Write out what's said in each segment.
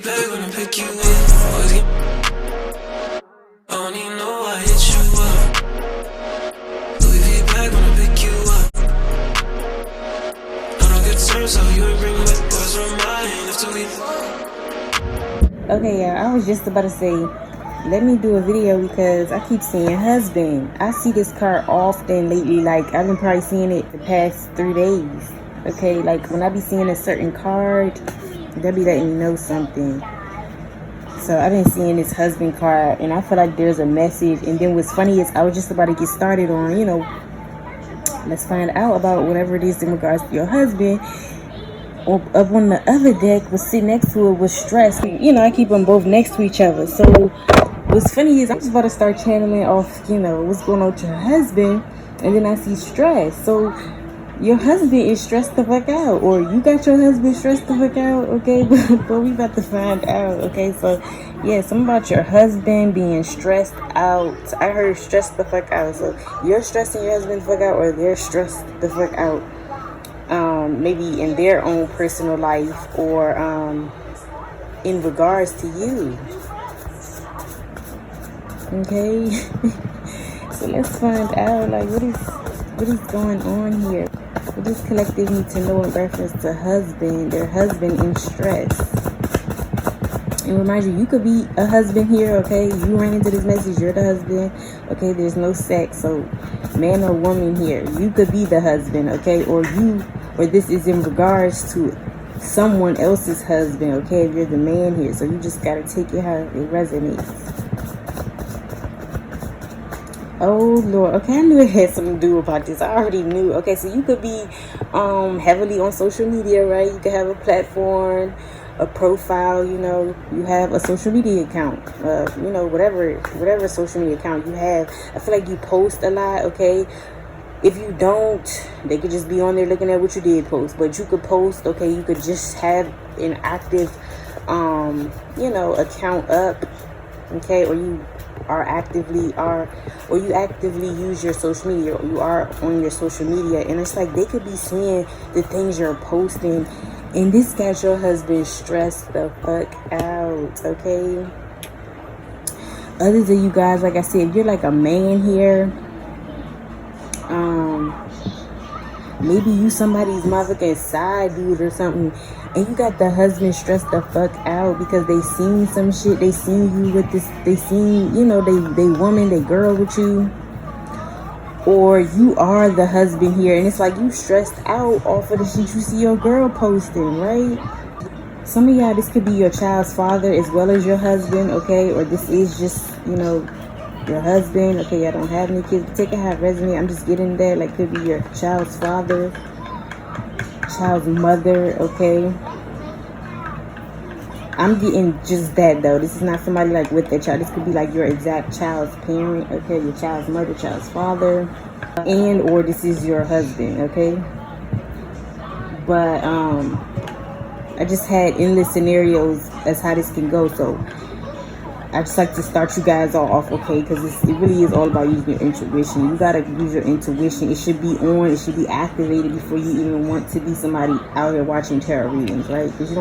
Back when I pick you up, always get. I don't even know I hit you up. Louis V back when I pick you up. On a good terms, so you ain't bring back boys from mine after we. Okay, yeah, I was just about to say, let me do a video because I keep seeing husband. I see this car often lately, like I've been probably seeing it the past 3 days. Okay, like when I be seeing a certain card, they'll be letting me know something. So I've been seeing this husband card and I feel like there's a message. And then what's funny is I was just about to get started on, let's find out about whatever it is in regards to your husband. Up on the other deck was sitting next to it was stress. I keep them both next to each other. So what's funny is I'm just about to start channeling off, what's going on with your husband, and then I see stress. So your husband is stressed the fuck out, or you got your husband stressed the fuck out, okay? But we about to find out, okay? So yeah, something about your husband being stressed out. I heard stressed the fuck out. So you're stressing your husband the fuck out, or they're stressed the fuck out. Maybe in their own personal life, or in regards to you. Okay. So let's find out, like, what is going on here. What does collective need to know in reference to their husband in stress? And remind you could be a husband here, okay? You ran into this message, you're the husband, okay? There's no sex, so man or woman here, you could be the husband, okay? Or this is in regards to someone else's husband, okay? If you're the man here, so you just gotta take it how it resonates. Oh Lord, okay, I knew it had something to do about this. I already knew. Okay, so you could be heavily on social media, right? You could have a platform, a profile, you have a social media account, whatever social media account you have. I feel like you post a lot, okay? If you don't, they could just be on there looking at what you did post. But you could post, okay, you could just have an active, account up, okay? Or you actively use your social media, or you are on your social media. And it's like they could be seeing the things you're posting. And this got your husband stressed the fuck out, okay? Others of you guys, like I said, if you're like a man here, maybe you somebody's motherfucking side dude or something, and you got the husband stressed the fuck out because they seen some shit. They seen you with this. They seen, they girl with you, or you are the husband here, and it's like you stressed out off of the shit you see your girl posting, right? Some of y'all, this could be your child's father as well as your husband, okay? Or this is just, your husband, okay? Y'all don't have any kids. Take it how it resonates. I'm just getting there. Like, could be your child's father, child's mother, okay? I'm getting just that, though. This is not somebody like with their child. This could be like your exact child's parent, okay? Your child's mother, child's father, and or this is your husband, okay? But I just had endless scenarios as how this can go, so I just like to start you guys off, okay? Because it really is all about using your intuition. You gotta use your intuition. It should be on. It should be activated before you even want to be somebody out here watching tarot readings, right? Because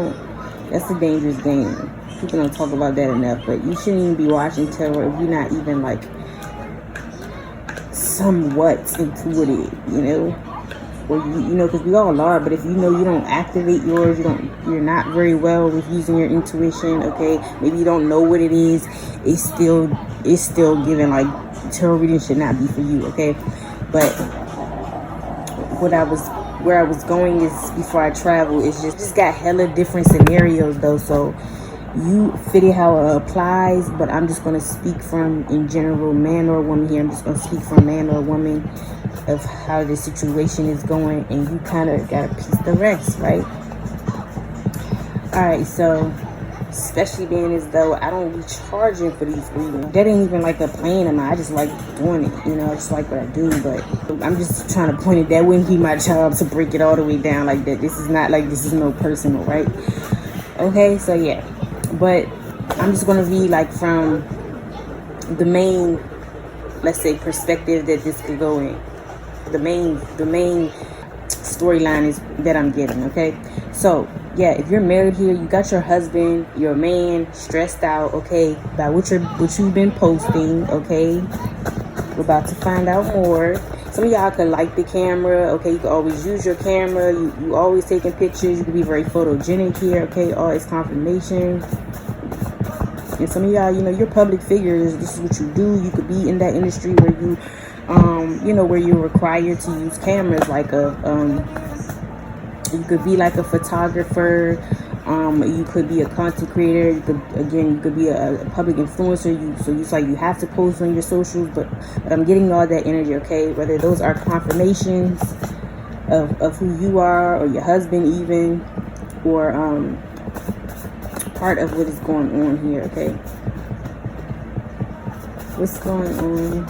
that's a dangerous game. People don't talk about that enough, but you shouldn't even be watching tarot if you're not even like somewhat intuitive, or because we all are. But if you don't activate yours, you're not very well with using your intuition, okay? Maybe you don't know what it is. It's still giving, like, tarot reading should not be for you, okay? But where I was going is, before I travel, is just got hella different scenarios though, so you fit it how it applies. But I'm just going to speak from, in general, man or woman here. I'm just going to speak from man or woman of how the situation is going, and you kind of got to piece the rest, right? All right, so especially being as though I don't be charging for these readings. That ain't even like a plan of mine. I just like doing it, I just like what I do. But I'm just trying to point it, that wouldn't be my job to break it all the way down like that. This is not like, this is no personal, right? Okay, so yeah. But I'm just going to read like from the main, let's say, perspective that this could go in. The main storyline is that I'm getting, okay? So yeah, if you're married here, you got your husband, your man stressed out, okay, about what you've been posting, okay. We're about to find out more. Some of y'all could like the camera, okay. You can always use your camera. You always taking pictures. You can be very photogenic here, okay. All is confirmation. And some of y'all, you know, you're public figures. This is what you do. You could be in that industry where you, you know, where you're required to use cameras, like you could be like a photographer. You could be a content creator. You could be a public influencer. So it's like you have to post on your socials. But I'm getting all that energy, okay? Whether those are confirmations of who you are, or your husband even, or part of what is going on here, okay? What's going on?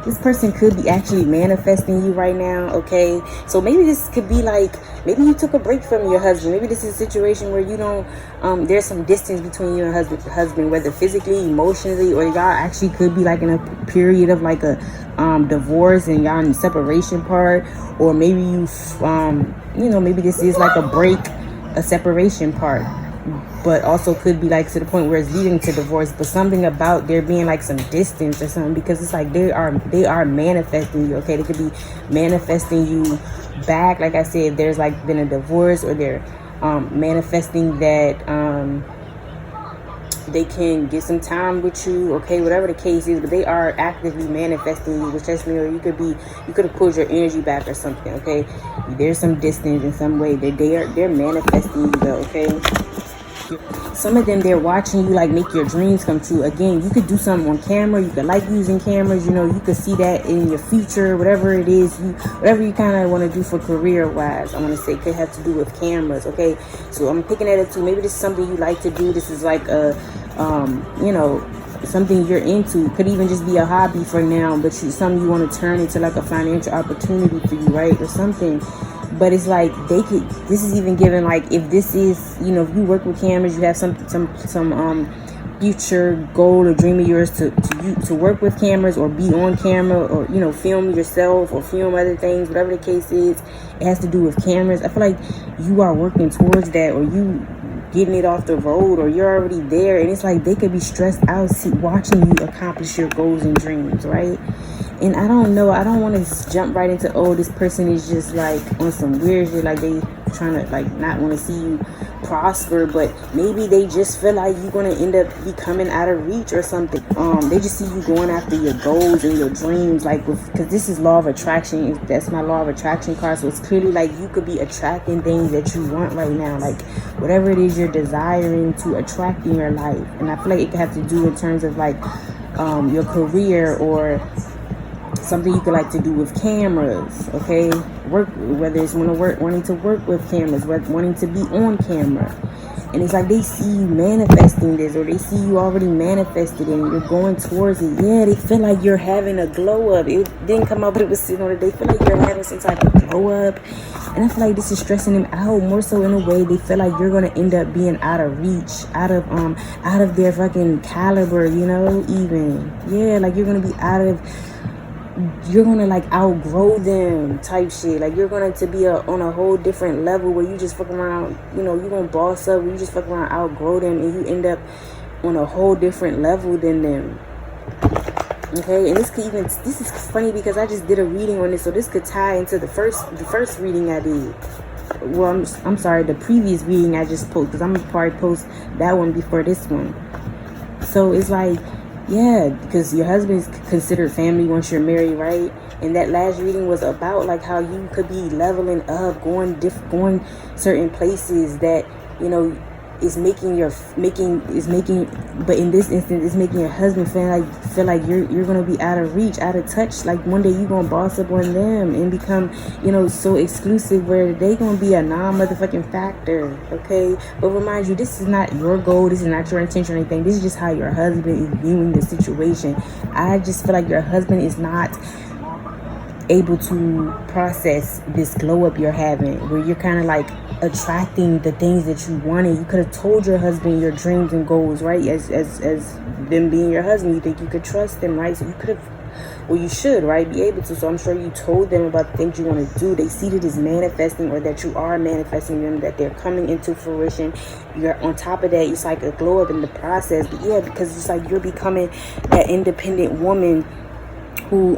This person could be actually manifesting you right now, okay? So maybe this could be like, maybe you took a break from your husband. Maybe this is a situation where you don't, there's some distance between you and husband, whether physically, emotionally, or y'all actually could be like in a period of like a divorce and y'all in the separation part. Or maybe you know, maybe this is like a break, a separation part. But also could be like to the point where it's leading to divorce, but something about there being like some distance or something, because it's like they are manifesting you, okay? They could be manifesting you back. Like I said, there's like been a divorce, or they're manifesting that they can get some time with you, okay? Whatever the case is, but they are actively manifesting you, which lets me know you could have pulled your energy back or something, okay? There's some distance in some way. They're manifesting you though, okay? Some of them, they're watching you like make your dreams come true. Again, you could do something on camera. You could like using cameras. You know, you could see that in your future, whatever it is, whatever you kind of want to do for career wise. I want to say could have to do with cameras. Okay, so I'm picking at it too. Maybe this is something you like to do. This is like a, you know, something you're into. Could even just be a hobby for now, but something you want to turn into like a financial opportunity for you, right, or something. But it's like this is even given like, if this is, you know, if you work with cameras, you have some future goal or dream of yours to work with cameras or be on camera, or, you know, film yourself or film other things, whatever the case is, it has to do with cameras. I feel like you are working towards that, or you getting it off the road, or you're already there, and it's like they could be stressed out watching you accomplish your goals and dreams, right? And I don't know, I don't want to jump right into, oh, this person is just like on some weird shit, like they trying to like not want to see you prosper, but maybe they just feel like you're going to end up becoming out of reach or something. They just see you going after your goals and your dreams, like, because this is law of attraction. That's my law of attraction card. So it's clearly like you could be attracting things that you want right now, like whatever it is you're desiring to attract in your life. And I feel like it could have to do in terms of like your career, or something you could like to do with cameras, okay? Whether it's wanting to work with cameras, wanting to be on camera. And it's like they see you manifesting this, or they see you already manifested and you're going towards it. Yeah, they feel like you're having a glow up. It didn't come out, but it was sitting on it. They feel like you're having some type of glow up. And I feel like this is stressing them out more so in a way. They feel like you're going to end up being out of reach, out of their fucking caliber, you know, even. Yeah, like you're going to be you're gonna like outgrow them type shit. Like you're going to be on a whole different level where you just fuck around, you know, you're gonna boss up, you just fuck around, outgrow them, and you end up on a whole different level than them. Okay, and this is funny because I just did a reading on this, so this could tie into the first reading I did. Well, I'm sorry, the previous reading I just posted, because I'm gonna probably post that one before this one. So it's like, yeah, because your husband is considered family once you're married, right? And that last reading was about like how you could be leveling up, going certain places that, you know, but in this instance, it's making your husband feel like you're gonna be out of reach, out of touch. Like one day you're gonna boss up on them and become, you know, so exclusive where they gonna be a non-motherfucking factor. Okay, but remind you, this is not your goal, this is not your intention or anything. This is just how your husband is viewing the situation. I just feel like your husband is not able to process this glow up you're having, where you're kind of like attracting the things that you wanted. You could have told your husband your dreams and goals, right? As them being your husband, you think you could trust them, right? So you could have Well, you should, right, be able to. So I'm sure you told them about the things you want to do. They see that it's manifesting, or that you are manifesting them, that they're coming into fruition. You're on top of that. It's like a glow up in the process. But yeah, because it's like you're becoming that independent woman who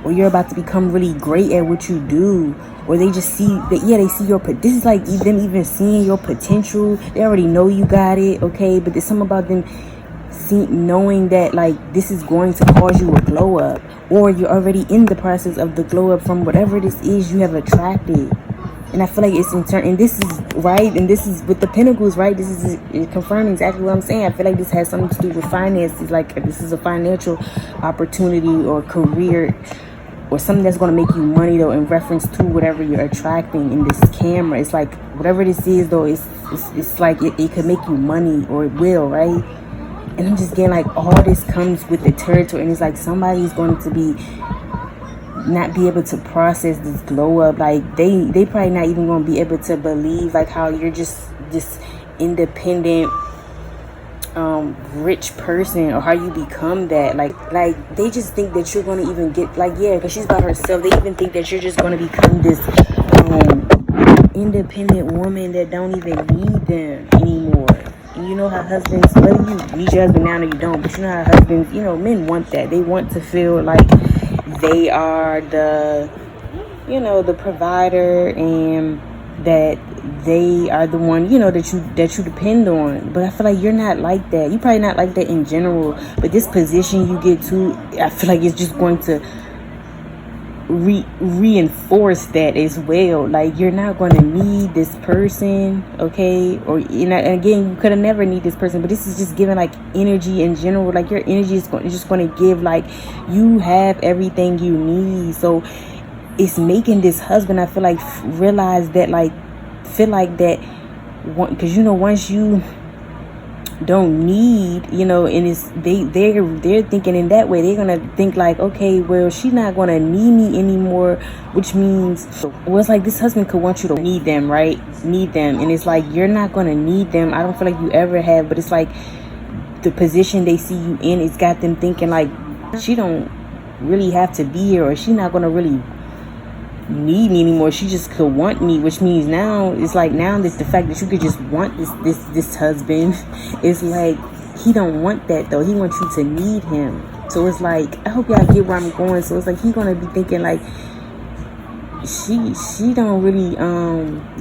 or you're about to become really great at what you do, or they just see that, yeah, they see your, this is like them even seeing your potential. They already know you got it, okay, but there's something about them knowing that like this is going to cause you a glow up, or you're already in the process of the glow up from whatever this is you have attracted. And I feel like it's in turn, and this is right, and this is with the Pentacles, right? This is confirming exactly what I'm saying. I feel like this has something to do with finances. Like this is a financial opportunity or career or something that's going to make you money, though, in reference to whatever you're attracting in this camera. It's like whatever this is, though, it's like it could make you money, or it will, right? And I'm just getting like all this comes with the territory, and it's like somebody's going to be not be able to process this glow up. Like they probably not even going to be able to believe like how you're just this independent rich person, or how you become that. Like they just think that you're going to even get like, yeah, because she's by herself, they even think that you're just going to become this independent woman that don't even need them anymore. And you know how husbands, whether you need your husband now or you don't, but you know how husbands, you know, men want that. They want to feel like they are the, you know, the provider, and that they are the one, you know, that you depend on. But I feel like you're not like that. You're probably not like that in general, but this position you get to, I feel like it's just going to reinforce that as well. Like you're not going to need this person, okay? Or, you know, and again, you could have never need this person, but this is just giving like energy in general. Like your energy is just going to give like you have everything you need. So it's making this husband, I feel like, realize that, like, feel like that one, because you know, once you don't need, you know, and it's they're thinking in that way. They're gonna think like, okay, well, she's not gonna need me anymore, which means, well, it's like this husband could want you to need them, right? Need them, and it's like you're not gonna need them. I don't feel like you ever have, but it's like the position they see you in, it's got them thinking like she don't really have to be here, or she's not gonna really need me anymore. She just could want me, which means now it's like, now that the fact that you could just want this husband, is like he don't want that though. He wants you to need him. So it's like, I hope y'all get where I'm going. So it's like he gonna be thinking like she don't really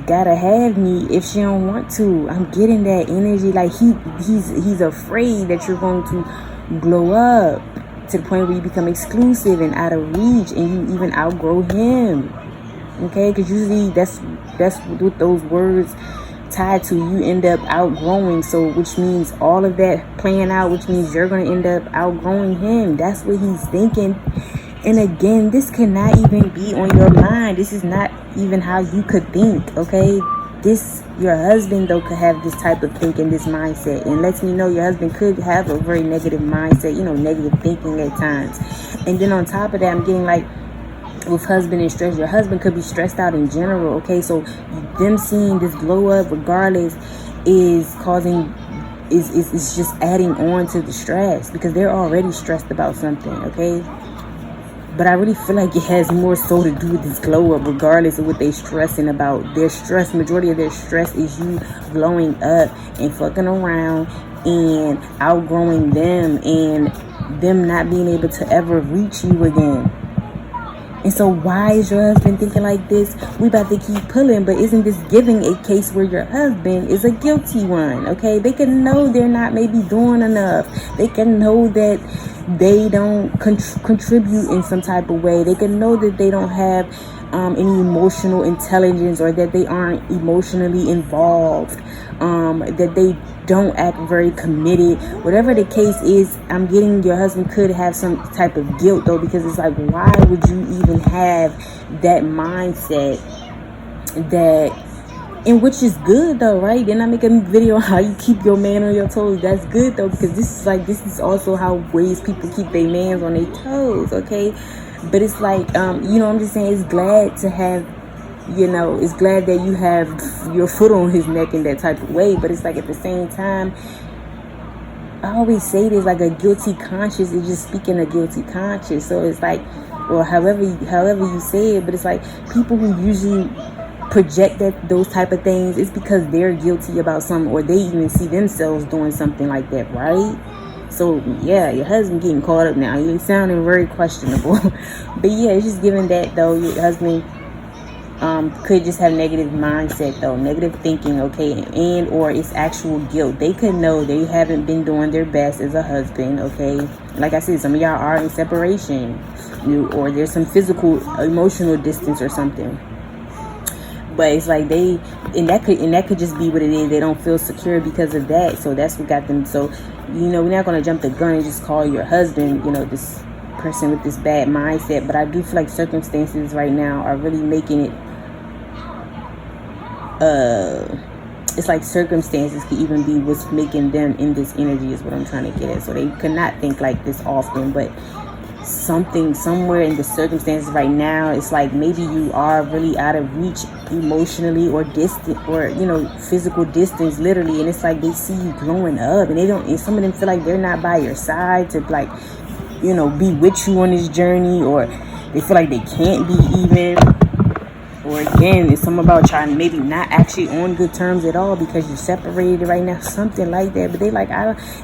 gotta have me if she don't want to. I'm getting that energy. Like he's afraid that you're going to blow up to the point where you become exclusive and out of reach, and you even outgrow him. Okay, because usually that's what those words tied to. You end up outgrowing. So which means all of that playing out, which means you're going to end up outgrowing him. That's what he's thinking. And again, this cannot even be on your mind. This is not even how you could think, okay? This, your husband though, could have this type of thinking, this mindset, and lets me know your husband could have a very negative mindset, you know, negative thinking at times. And then on top of that, I'm getting like, with husband and stress, your husband could be stressed out in general, okay? So them seeing this glow up regardless is causing, is just adding on to the stress, because they're already stressed about something, okay? But I really feel like it has more so to do with this glow up, regardless of what they're stressing about. Their stress, majority of their stress is you glowing up and fucking around and outgrowing them, and them not being able to ever reach you again. And so why is your husband thinking like this? We about to keep pulling, but isn't this giving a case where your husband is a guilty one, okay? They can know they're not maybe doing enough. They can know that they don't contribute in some type of way. They can know that they don't have any emotional intelligence, or that they aren't emotionally involved, that they don't act very committed. Whatever the case is, I'm getting your husband could have some type of guilt though, because it's like, why would you even have that mindset? That, and which is good though, right? Then I make a video on how you keep your man on your toes. That's good though, because this is also how ways people keep their mans on their toes, okay? But it's like, you know, I'm just saying, it's glad to have, you know, it's glad that you have your foot on his neck in that type of way. But it's like, at the same time, I always say this, like a guilty conscience is just speaking a guilty conscience. So it's like, or however you say it, but it's like people who usually project those type of things, it's because they're guilty about something, or they even see themselves doing something like that, right? So yeah, your husband getting caught up now. You're sounding very questionable. But yeah, it's just given that though your husband could just have negative mindset though, negative thinking, okay, and or it's actual guilt. They could know they haven't been doing their best as a husband, okay. Like I said, some of y'all are in separation, or there's some physical, emotional distance or something. But it's like that could just be what it is. They don't feel secure because of that. So that's what got them. So, we're not going to jump the gun and just call your husband, this person with this bad mindset. But I do feel like circumstances right now are really making it, it's like circumstances could even be what's making them in this energy is what I'm trying to get at. So they could not think like this often, but something somewhere in the circumstances right now, it's like maybe you are really out of reach emotionally or distant, or physical distance literally, and it's like they see you growing up, and some of them feel like they're not by your side to like be with you on this journey, or they feel like they can't be even, or again it's something about trying maybe not actually on good terms at all because you're separated right now, something like that. But they like,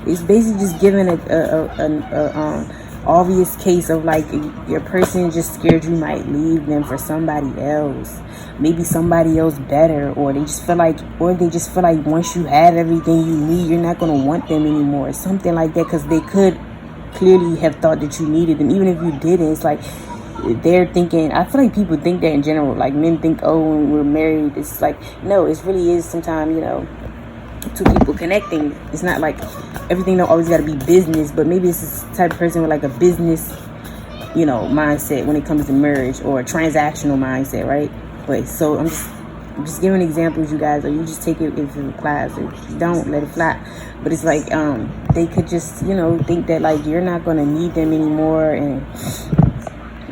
it's basically just giving a obvious case of like your person just scared you might leave them for somebody else, maybe somebody else better, or they just feel like once you have everything you need, you're not going to want them anymore, something like that, because they could clearly have thought that you needed them even if you didn't. It's like they're thinking, I feel like people think that in general, like men think, oh, when we're married, it's like, no, it really is sometimes, two people connecting. It's not like everything don't always got to be business, but maybe it's this type of person with like a business mindset when it comes to marriage, or a transactional mindset, right? But so I'm just giving examples, you guys, or you just take it if it applies, or you don't, let it fly. But it's like they could just think that like you're not gonna need them anymore, and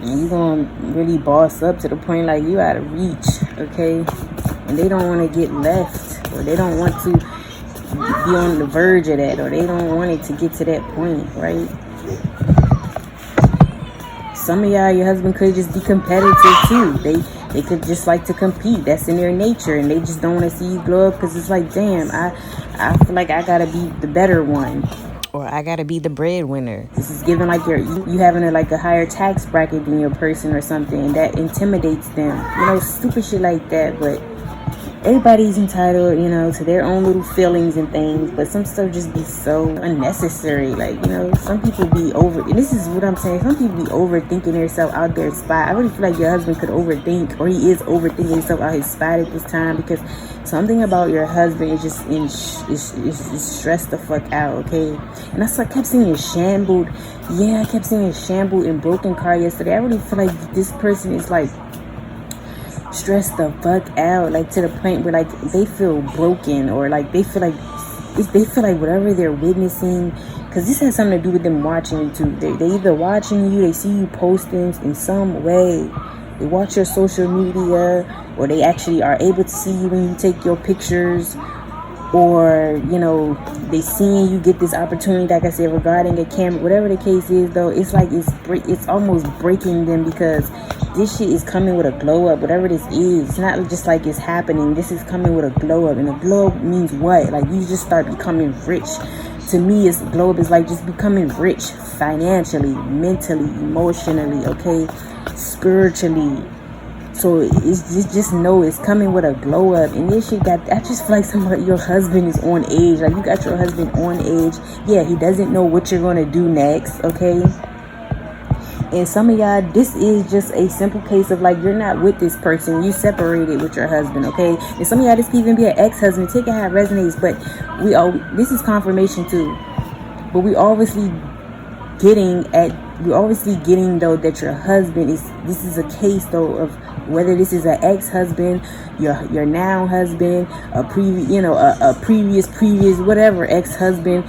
you're gonna really boss up to the point like you out of reach, okay? And they don't want to get left, or they don't want to be on the verge of that, or they don't want it to get to that point, right? Some of y'all, your husband could just be competitive too. They could just like to compete. That's in their nature, and they just don't want to see you grow up because it's like, damn, I feel like I gotta be the better one, or I gotta be the breadwinner. This is given like you having a higher tax bracket than your person or something, and that intimidates them. Stupid shit like that. But everybody's entitled, to their own little feelings and things, but some stuff just be so unnecessary. Like, some people be and this is what I'm saying, some people be overthinking themselves out their spot. I really feel like your husband could overthink, or he is overthinking himself out his spot at this time, because something about your husband is just is stressed the fuck out, okay? And that's why I kept seeing shambled. Yeah, I kept seeing shambled and broken car yesterday. I really feel like this person is like stressed the fuck out, like to the point where like they feel broken, or like they feel like whatever they're witnessing, because this has something to do with them watching you too. They either watching you, they see you posting in some way, they watch your social media, or they actually are able to see you when you take your pictures, or they seeing you get this opportunity, like I said, regarding a camera, whatever the case is though. It's like it's almost breaking them, because this shit is coming with a glow up, whatever this is. It's not just like it's happening. This is coming with a glow up, and a glow up means what? Like you just start becoming rich. To me, it's glow up is like just becoming rich financially, mentally, emotionally, okay, spiritually. So it's just know it's coming with a glow up, and this shit I just feel like your husband is on edge. Like you got your husband on edge. Yeah, he doesn't know what you're gonna do next, okay? And some of y'all, this is just a simple case of like you're not with this person, you separated with your husband, okay? And some of y'all, this can even be an ex-husband. Take it how it resonates, but this is confirmation too. But we obviously getting though that your husband this is a case though of whether this is an ex-husband, your now husband, a previous whatever ex-husband,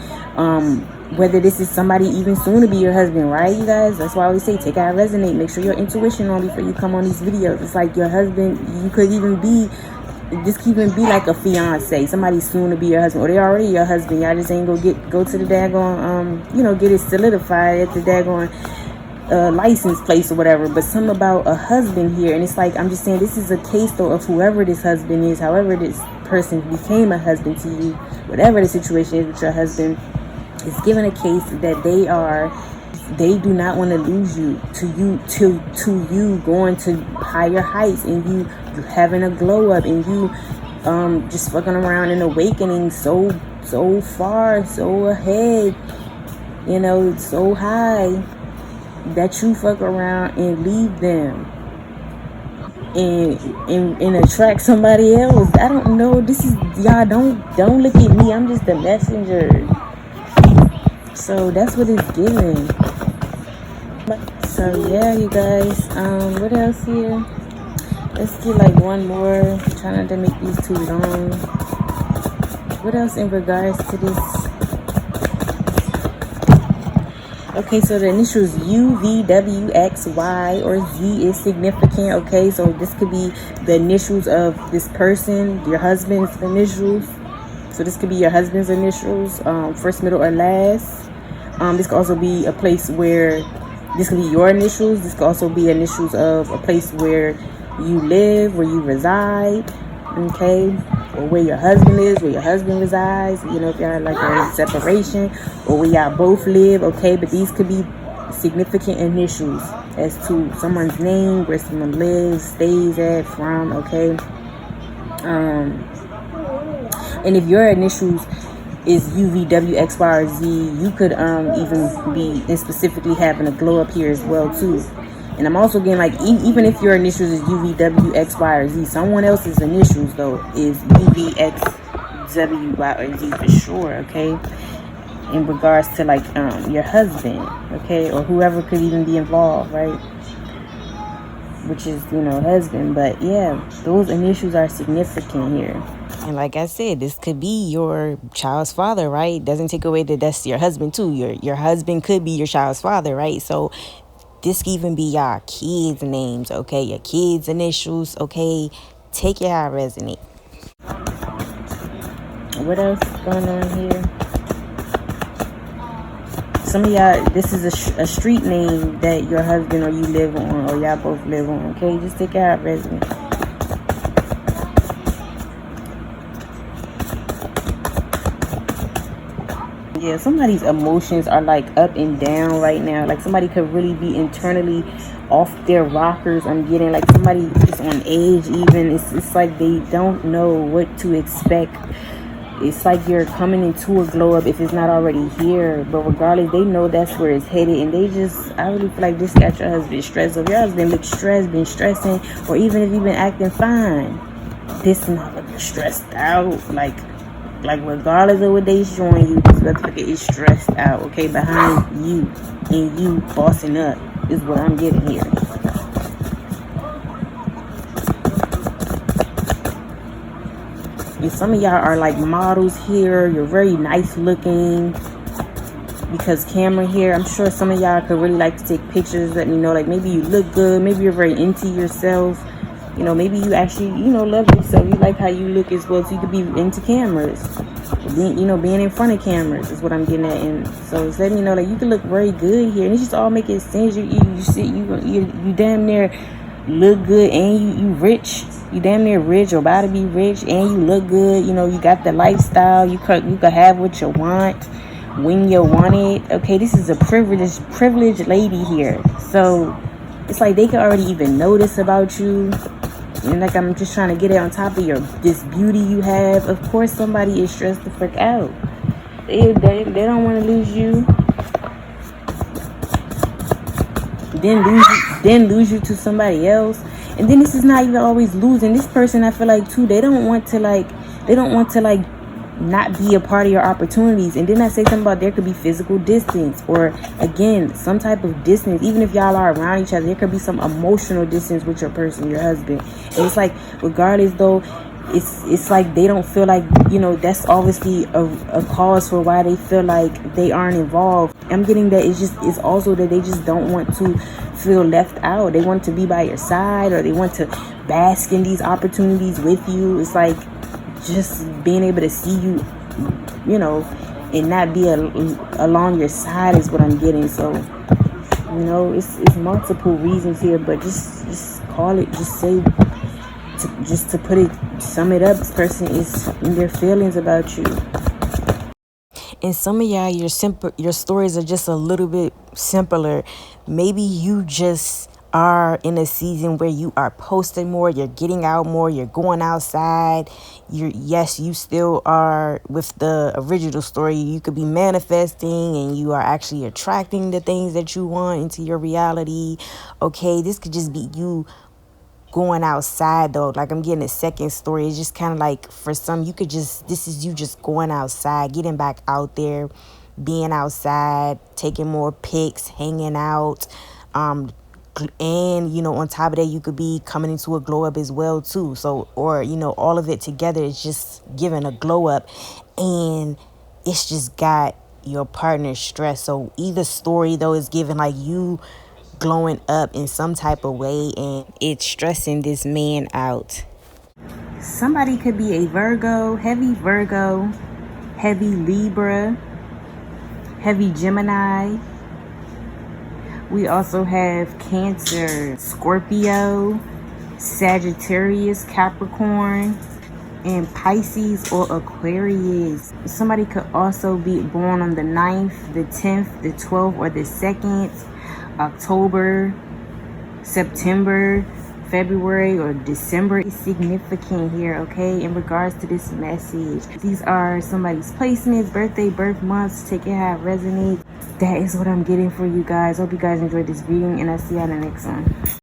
whether this is somebody even soon to be your husband, right, you guys? That's why I always say take out resonate. Make sure your intuition on before you come on these videos. It's like your husband, you could even be this can even be like a fiance, somebody soon to be your husband, or they already your husband. Y'all just ain't go to the daggone get it solidified at the daggone license place or whatever. But something about a husband here, and it's like, I'm just saying, this is a case though of whoever this husband is, however this person became a husband to you, whatever the situation is with your husband, is given a case that they do not want to lose you to you going to higher heights, and you having a glow up, and you just fucking around and awakening so far, so ahead, so high, that you fuck around and leave them and attract somebody else. I don't know. This is, y'all, don't look at me. I'm just the messenger. So that's what it's giving. So yeah, you guys, what else here? Let's get like one more. Try not to make these too long. What else in regards to this? Okay, so the initials U, V, W, X, Y, or Z is significant. Okay, so this could be the initials of this person, your husband's initials. So this could be your husband's initials, first, middle, or last. This could also be a place where, this could be your initials. This could also be initials of a place where you live, where you reside, okay? Or where your husband is, where your husband resides, if y'all like a separation, or where y'all both live, okay? But these could be significant initials as to someone's name, where someone lives, stays at, from, okay? And if your initials is U, V, W, X, Y, or Z, you could even be specifically having a glow up here as well too. And I'm also getting like, even if your initials is U, V, W, X, Y, or Z, someone else's initials though is U, V, X, W, Y, or Z for sure, okay? In regards to like your husband, okay, or whoever could even be involved, right? Which is, husband. But yeah, those initials are significant here. And like I said, this could be your child's father, right? Doesn't take away that that's your husband too. Your husband could be your child's father, right? So this could even be y'all kids' names, okay? Your kids' initials, okay? Take it how it resonates. What else going on here? Some of y'all, this is a street name that your husband or you live on, or y'all both live on, okay? Just take it how it resonates. Yeah, somebody's emotions are like up and down right now. Like somebody could really be internally off their rockers. I'm getting like somebody is on edge even. It's like they don't know what to expect. It's like you're coming into a glow up if it's not already here. But regardless, they know that's where it's headed. And I really feel like this got your husband stressed. So if your husband looks stressed, been stressing, or even if you've been acting fine, this motherfucker stressed out. Like regardless of what they showing you, this motherfucker is stressed out, okay? Behind you and you bossing up is what I'm getting here. And some of y'all are like models here. You're very nice looking because camera here. I'm sure some of y'all could really like to take pictures. Let me know, like maybe you look good. Maybe you're very into yourself. Maybe you actually, love yourself. You like how you look as well. So you could be into cameras. Being in front of cameras is what I'm getting at. And so it's letting me know, like, you can look very good here. And it's just all making sense. You damn near look good, and you rich. You damn near rich or about to be rich, and you look good. You got the lifestyle. You could have what you want when you want it. Okay, this is a privileged lady here. So it's like they can already even notice about you. And like I'm just trying to get it on top of this beauty you have. Of course somebody is stressed the frick out. They don't want to lose you. Then lose you to somebody else. And then this is not even always losing. This person, I feel like too, they don't want to not be a part of your opportunities. And then I say something about there could be physical distance, or again some type of distance. Even if y'all are around each other, there could be some emotional distance with your person, your husband. And it's like, regardless though, it's like they don't feel like, that's obviously a cause for why they feel like they aren't involved. I'm getting that it's also that they just don't want to feel left out. They want to be by your side, or they want to bask in these opportunities with you. It's like just being able to see you, you know, and not be along your side is what I'm getting. So, you know, it's multiple reasons here, but just call it, just say, to sum it up, this person is in their feelings about you. And some of y'all, your stories are just a little bit simpler. Maybe you just are in a season where you are posting more, you're getting out more, you're going outside. You still are with the original story. You could be manifesting and you are actually attracting the things that you want into your reality. Okay, this could just be you going outside though. Like, I'm getting a second story. It's just kind of like, for some, this is you just going outside, getting back out there, being outside, taking more pics, hanging out, and you know, on top of that, you could be coming into a glow up as well too. So, or you know, all of it together is just giving a glow up, and it's just got your partner stressed. So either story though is giving like you glowing up in some type of way, and it's stressing this man out. Somebody could be a Virgo, heavy Libra, heavy Gemini. We also have Cancer, Scorpio, Sagittarius, Capricorn, and Pisces or Aquarius. Somebody could also be born on the 9th, the 10th, the 12th, or the 2nd, October, September, February, or December. It's significant here, okay, in regards to this message. These are somebody's placements, birthday, birth months. Take it how it resonates. That is what I'm getting for you guys. Hope you guys enjoyed this reading, and I'll see you on the next one.